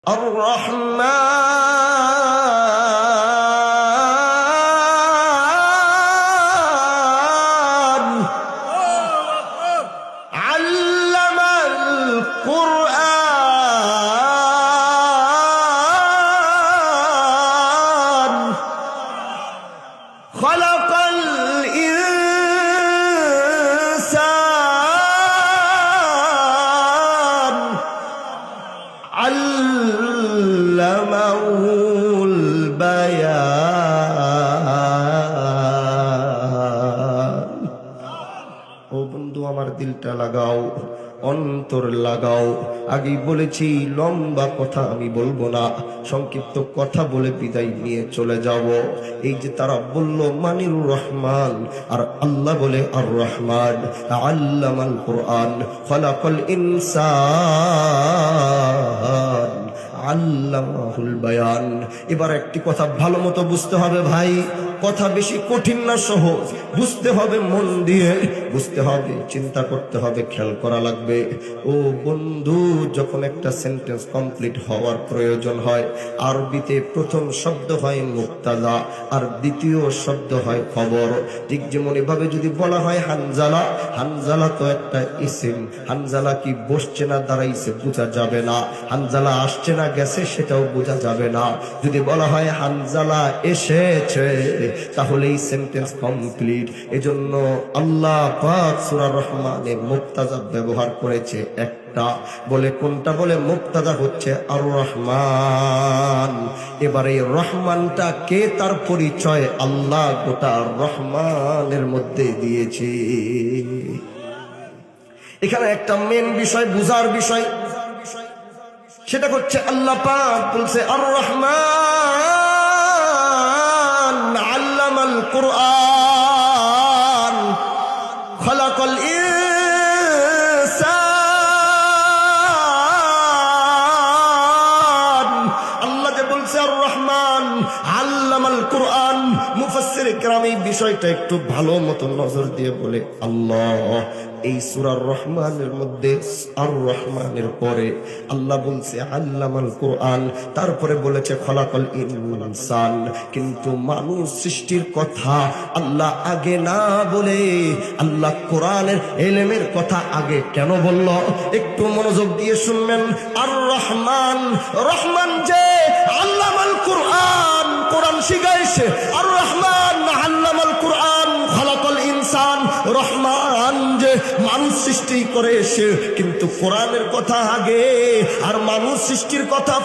الرحمن علم القرآن خلق الإنسان علمه البيان। ও বন্ধু, আমার দিলটা লাগাও, অন্তর লাগাও। আগেই বলেছি লম্বা কথা আমি বলবো না, সংক্ষিপ্ত কথা বলে বিদায় নিয়ে চলে যাব। এই যে তারা বলল মানিরুর রহমান, আর আল্লাহ বলে আর রহমান। আল্লামাল কোরআন খলাকাল ইনসান আল্লামাহুল বায়ান। এবার একটি কথা ভালো মতো বুঝতে হবে ভাই, কথা বেশি কঠিন না, সহজ। বুঝতে হবে, মন দিয়ে বুঝতে হবে, চিন্তা করতে হবে, খেয়াল করা লাগবে। ও বন্ধু, যখন একটা সেন্টেন্স কমপ্লিট হওয়ার প্রয়োজন হয়, আরবিতে প্রথম শব্দ হয় মুক্তাদা, আর দ্বিতীয় শব্দ হয় খবর। ঠিক যেমন এভাবে যদি বলা হয় হানজালা, হানজালা তো একটা ইসিম। হানজালা কি বসছে না দাঁড়াইছে বোঝা যাবে না, হানজালা আসছে না গেছে সেটাও বোঝা যাবে না। যদি বলা হয় হানজালা এসেছে, তাহলে এই সেন্টেন্স কমপ্লিট। এজন্য আল্লাহ পাক সূরা রহমানে মুক্তাদা ব্যবহার করেছে একটা, বলে কোনটা? বলে মুক্তাদা হচ্ছে আর রহমান। এবার এই রহমানটা কে, তার পরিচয় আল্লাহ গোটা রহমানের মধ্যে দিয়েছে। এখানে একটা মেন বিষয়, বুঝার বিষয়, সেটা হচ্ছে আল্লাহ পাক বলছে আর রহমান আল্লামাল কোরআন খলাকাল ইনসান। আল্লাহ যে বলছে আর রহমান আল্লামাল কোরআন, মুফাসসির ইকরাম এই বিষয়টা একটু ভালো মতো নজর দিয়ে বলে আল্লাহ এই সূরা রহমানের মধ্যে আর রহমানের পরে আল্লাহ বলছে আল্লামাল কোরআন, তারপরে বলেছে খলাকাল ইনসান। কিন্তু মানুষ সৃষ্টির কথা আল্লাহ আগে না বলে আল্লাহ কোরআনের ইলমের কথা আগে কেন বলল? একটু মনোযোগ দিয়ে শুনবেন। আর রহমান, রহমান যে আল্লামাল কোরআন, কোরআন শিখাইছে। আর রহমান আল্লামাল কোরআন খলাকাল ইনসান, রহমান যে মানুষ সৃষ্টি করে সে, কিন্তু কোরআনের কথা আগে আর মানুষ সৃষ্টির কথা